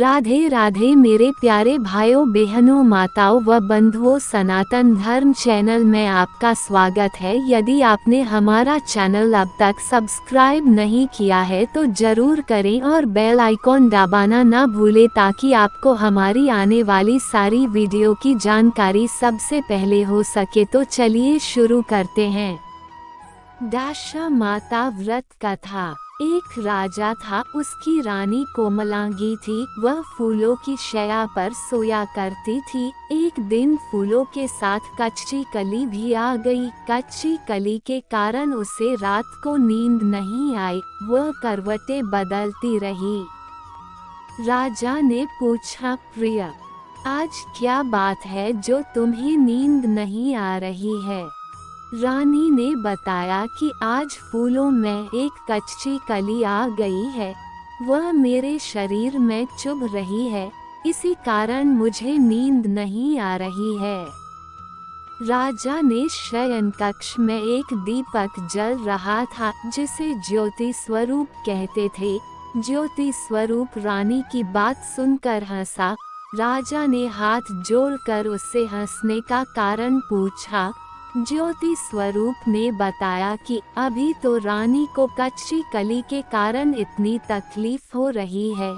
राधे राधे मेरे प्यारे भाइयों बहनों माताओं व बंधुओं, सनातन धर्म चैनल में आपका स्वागत है। यदि आपने हमारा चैनल अब तक सब्सक्राइब नहीं किया है तो जरूर करें और बेल आइकॉन दबाना ना भूलें ताकि आपको हमारी आने वाली सारी वीडियो की जानकारी सबसे पहले हो सके। तो चलिए शुरू करते हैं। दशा माता व्रत कथा। एक राजा था, उसकी रानी कोमलांगी थी। वह फूलों की शैया पर सोया करती थी। एक दिन फूलों के साथ कच्ची कली भी आ गई। कच्ची कली के कारण उसे रात को नींद नहीं आई। वह करवटें बदलती रही। राजा ने पूछा, प्रिय, आज क्या बात है जो तुम्हें नींद नहीं आ रही है? रानी ने बताया कि आज फूलों में एक कच्ची कली आ गई है। वह मेरे शरीर में चुभ रही है, इसी कारण मुझे नींद नहीं आ रही है। राजा ने शयन कक्ष में एक दीपक जल रहा था जिसे ज्योति स्वरूप कहते थे। ज्योति स्वरूप रानी की बात सुनकर हंसा। राजा ने हाथ जोड़कर उससे हंसने का कारण पूछा। ज्योति स्वरूप ने बताया कि अभी तो रानी को कच्ची कली के कारण इतनी तकलीफ हो रही है।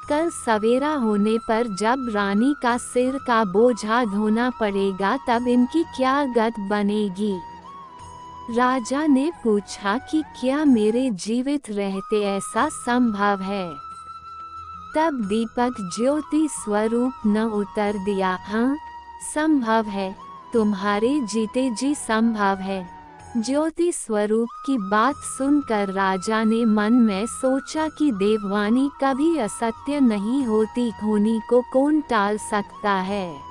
कल सवेरा होने पर जब रानी का सिर का बोझा ढोना पड़ेगा तब इनकी क्या गत बनेगी? राजा ने पूछा कि क्या मेरे जीवित रहते ऐसा संभव है? तब दीपक ज्योति स्वरूप न उत्तर दिया, हाँ संभव है, तुम्हारे जीते जी संभव है। ज्योति स्वरूप की बात सुनकर राजा ने मन में सोचा कि देववाणी कभी असत्य नहीं होती, होनी को कौन टाल सकता है।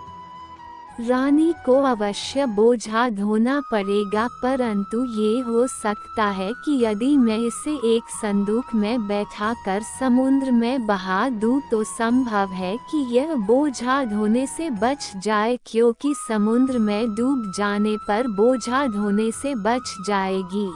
रानी को अवश्य बोझा ढोना पड़ेगा, परंतु ये हो सकता है कि यदि मैं इसे एक संदूक में बैठाकर समुद्र में बहा दूं तो संभव है कि यह बोझा ढोने से बच जाए, क्योंकि समुद्र में डूब जाने पर बोझा ढोने से बच जाएगी।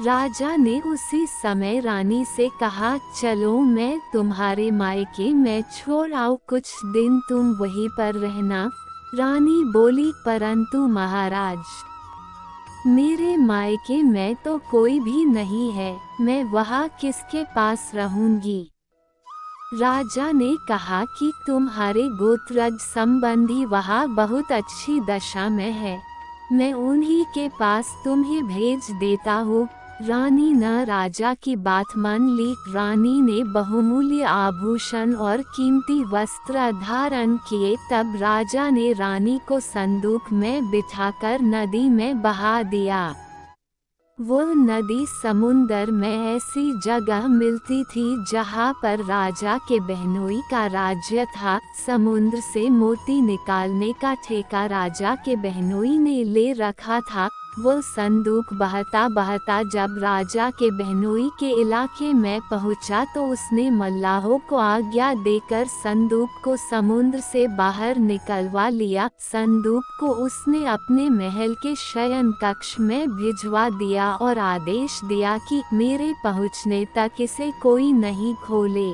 राजा ने उसी समय रानी से कहा, चलो मैं तुम्हारे मायके में छोड़ आऊं, कुछ दिन तुम वहीं पर रहना। रानी बोली, परंतु महाराज, मेरे मायके में तो कोई भी नहीं है, मैं वहाँ किसके पास रहूंगी? राजा ने कहा कि तुम्हारे गोत्रज संबंधी वहाँ बहुत अच्छी दशा में है, मैं उन्हीं के पास तुम्हें भेज देता हूँ। रानी ने राजा की बात मान ली। रानी ने बहुमूल्य आभूषण और कीमती वस्त्र धारण किए। तब राजा ने रानी को संदूक में बिठाकर नदी में बहा दिया। वह नदी समुंदर में ऐसी जगह मिलती थी जहाँ पर राजा के बहनोई का राज्य था। समुद्र से मोती निकालने का ठेका राजा के बहनोई ने ले रखा था। वह संदूक बहता बहता जब राजा के बहनोई के इलाके में पहुंचा तो उसने मल्लाहों को आज्ञा देकर संदूक को समुद्र से बाहर निकलवा लिया। संदूक को उसने अपने महल के शयन कक्ष में भिजवा दिया और आदेश दिया कि मेरे पहुंचने तक इसे कोई नहीं खोले।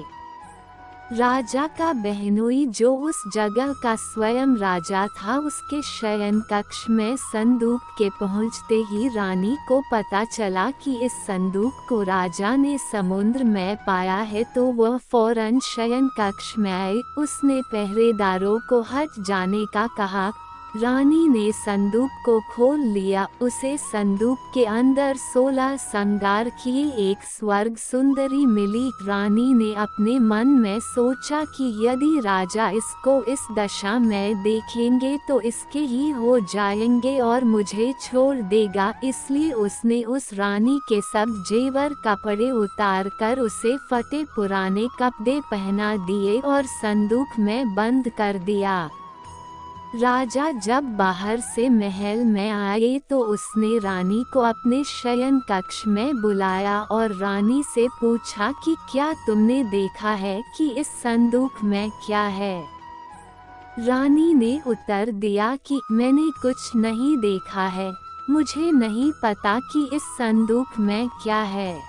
राजा का बहनोई, जो उस जगह का स्वयं राजा था, उसके शयन कक्ष में संदूक के पहुंचते ही रानी को पता चला कि इस संदूक को राजा ने समुद्र में पाया है, तो वह फौरन शयन कक्ष में आई। उसने पहरेदारों को हट जाने का कहा। रानी ने संदूक को खोल लिया। उसे संदूक के अंदर 16 श्रृंगार किए एक स्वर्ग सुंदरी मिली। रानी ने अपने मन में सोचा कि यदि राजा इसको इस दशा में देखेंगे तो इसके ही हो जाएंगे और मुझे छोड़ देगा, इसलिए उसने उस रानी के सब जेवर कपड़े उतार कर उसे फटे पुराने कपड़े पहना दिए और संदूक में बंद कर दिया। राजा जब बाहर से महल में आए तो उसने रानी को अपने शयन कक्ष में बुलाया और रानी से पूछा कि क्या तुमने देखा है कि इस संदूक में क्या है? रानी ने उत्तर दिया कि मैंने कुछ नहीं देखा है, मुझे नहीं पता कि इस संदूक में क्या है।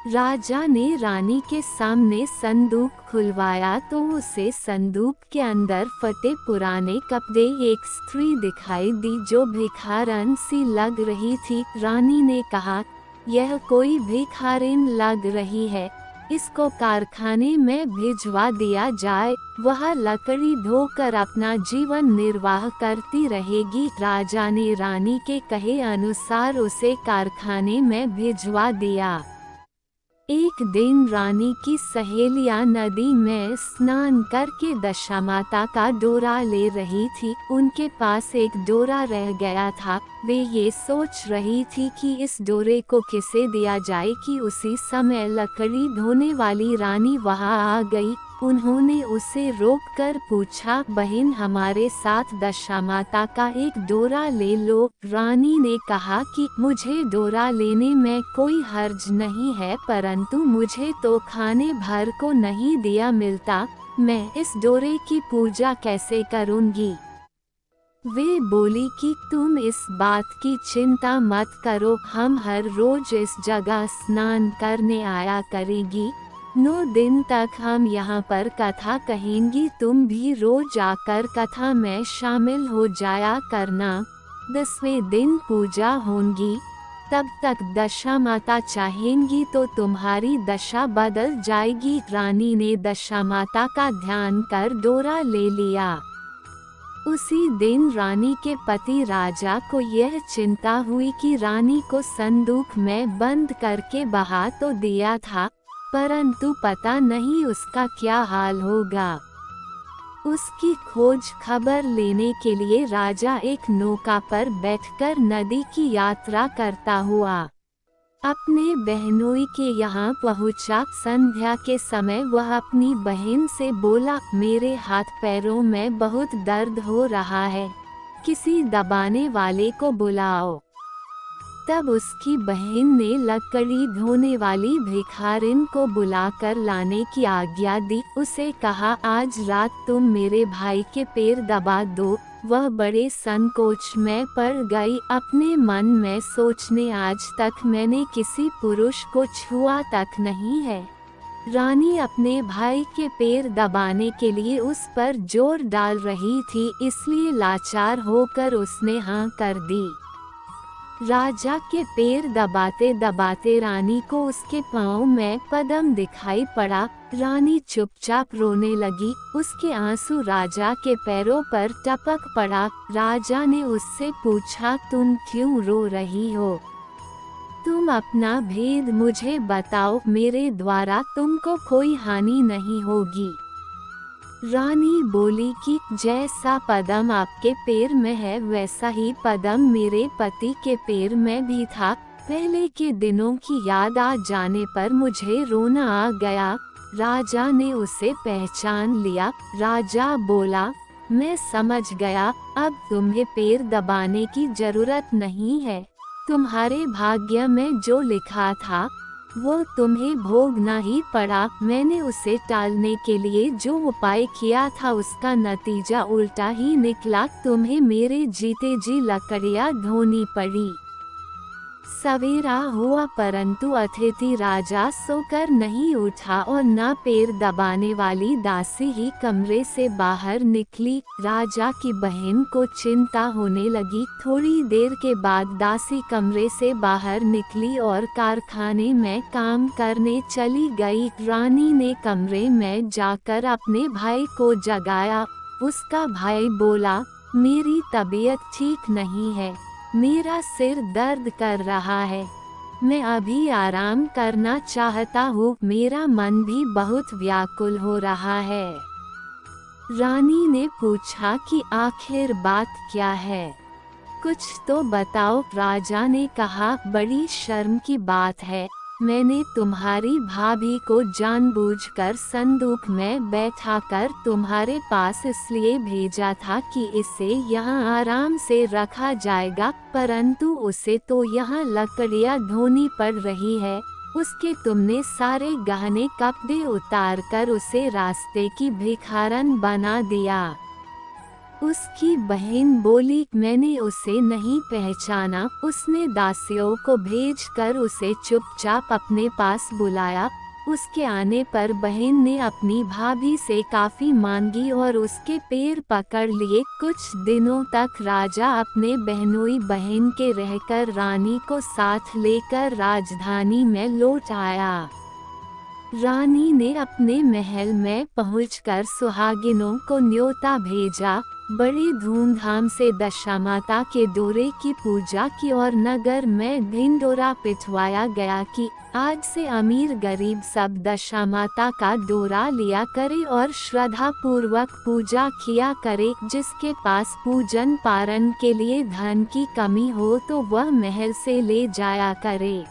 राजा ने रानी के सामने संदूक खुलवाया तो उसे संदूक के अंदर फटे पुराने कपड़े एक स्त्री दिखाई दी जो भिखारन सी लग रही थी। रानी ने कहा, यह कोई भिखारिन लग रही है, इसको कारखाने में भिजवा दिया जाए, वह लकड़ी ढोकर अपना जीवन निर्वाह करती रहेगी। राजा ने रानी के कहे अनुसार उसे कारखाने में भिजवा दिया। एक दिन रानी की सहेलियां नदी में स्नान करके दशामाता का डोरा ले रही थी। उनके पास एक डोरा रह गया था। वे ये सोच रही थी कि इस डोरे को किसे दिया जाए कि उसी समय लकड़ी ढोने वाली रानी वहां आ गई। उन्होंने उसे रोककर पूछा, बहन, हमारे साथ दशामाता का एक डोरा ले लो। रानी ने कहा कि मुझे डोरा लेने में कोई हर्ज नहीं है, परंतु मुझे तो खाने भर को नहीं दिया मिलता, मैं इस डोरे की पूजा कैसे करूंगी। वे बोली कि तुम इस बात की चिंता मत करो, हम हर रोज इस जगह स्नान करने आया करेगी। 9 दिन तक हम यहाँ पर कथा कहेंगी, तुम भी रोज आकर कथा में शामिल हो जाया करना। 10वें दिन पूजा होगी, तब तक दशामाता चाहेंगी तो तुम्हारी दशा बदल जाएगी। रानी ने दशामाता का ध्यान कर डोरा ले लिया। उसी दिन रानी के पति राजा को यह चिंता हुई कि रानी को संदूक में बंद करके बहा तो दिया था, परंतु पता नहीं उसका क्या हाल होगा। उसकी खोज खबर लेने के लिए राजा एक नौका पर बैठकर नदी की यात्रा करता हुआ अपने बहनोई के यहाँ पहुँचा। संध्या के समय वह अपनी बहन से बोला, मेरे हाथ पैरों में बहुत दर्द हो रहा है, किसी दबाने वाले को बुलाओ। तब उसकी बहन ने लकड़ी ढोने वाली भिखारिन को बुलाकर लाने की आज्ञा दी। उसे कहा, आज रात तुम मेरे भाई के पैर दबा दो। वह बड़े संकोच में पड़ गई। अपने मन में सोचने, आज तक मैंने किसी पुरुष को छुआ तक नहीं है। रानी अपने भाई के पैर दबाने के लिए उस पर जोर डाल रही थी, इसलिए लाचार होकर उसने हाँ कर दी। राजा के पैर दबाते दबाते रानी को उसके पाँव में पद्म दिखाई पड़ा। रानी चुपचाप रोने लगी। उसके आंसू राजा के पैरों पर टपक पड़ा। राजा ने उससे पूछा, तुम क्यों रो रही हो? तुम अपना भेद मुझे बताओ, मेरे द्वारा तुमको कोई हानि नहीं होगी। रानी बोली कि जैसा पद्म आपके पैर में है वैसा ही पद्म मेरे पति के पैर में भी था। पहले के दिनों की याद आ जाने पर मुझे रोना आ गया। राजा ने उसे पहचान लिया। राजा बोला, मैं समझ गया, अब तुम्हें पैर दबाने की जरूरत नहीं है। तुम्हारे भाग्य में जो लिखा था वो तुम्हें भोगना ही पड़ा। मैंने उसे टालने के लिए जो उपाय किया था उसका नतीजा उल्टा ही निकला। तुम्हें मेरे जीते जी लकड़ियाँ ढोनी पड़ी। सवेरा हुआ परंतु अतिथि राजा सोकर नहीं उठा और न पैर दबाने वाली दासी ही कमरे से बाहर निकली। राजा की बहन को चिंता होने लगी। थोड़ी देर के बाद दासी कमरे से बाहर निकली और कारखाने में काम करने चली गई। रानी ने कमरे में जाकर अपने भाई को जगाया। उसका भाई बोला, मेरी तबीयत ठीक नहीं है, मेरा सिर दर्द कर रहा है, मैं अभी आराम करना चाहता हूँ, मेरा मन भी बहुत व्याकुल हो रहा है। रानी ने पूछा कि आखिर बात क्या है, कुछ तो बताओ। राजा ने कहा, बड़ी शर्म की बात है, मैंने तुम्हारी भाभी को जानबूझकर संदूक में बैठाकर तुम्हारे पास इसलिए भेजा था कि इसे यहाँ आराम से रखा जाएगा, परंतु उसे तो यहाँ लकड़ियाँ ढोनी पड़ रही है। उसके तुमने सारे गहने कपड़े उतार कर उसे रास्ते की भिखारन बना दिया। उसकी बहन बोली, मैंने उसे नहीं पहचाना। उसने दासियों को भेजकर उसे चुपचाप अपने पास बुलाया। उसके आने पर बहन ने अपनी भाभी से काफी मांगी और उसके पैर पकड़ लिए। कुछ दिनों तक राजा अपने बहनोई बहन के रहकर रानी को साथ लेकर राजधानी में लौट आया। रानी ने अपने महल में पहुंचकर सुहागिनों को न्योता भेजा। बड़ी धूमधाम से दशामाता के दौरे की पूजा की और नगर में ढिंढोरा पिटवाया गया कि आज से अमीर गरीब सब दशामाता का दौरा लिया करे और श्रद्धा पूर्वक पूजा किया करे। जिसके पास पूजन पारण के लिए धन की कमी हो तो वह महल से ले जाया करे।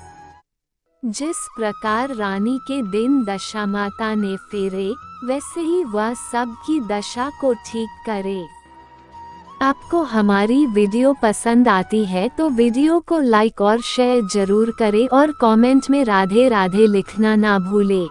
जिस प्रकार रानी के दिन दशामाता ने फेरे, वैसे ही वह सबकी दशा को ठीक करे। आपको हमारी वीडियो पसंद आती है तो वीडियो को लाइक और शेयर जरूर करें और कमेंट में राधे राधे लिखना ना भूलें।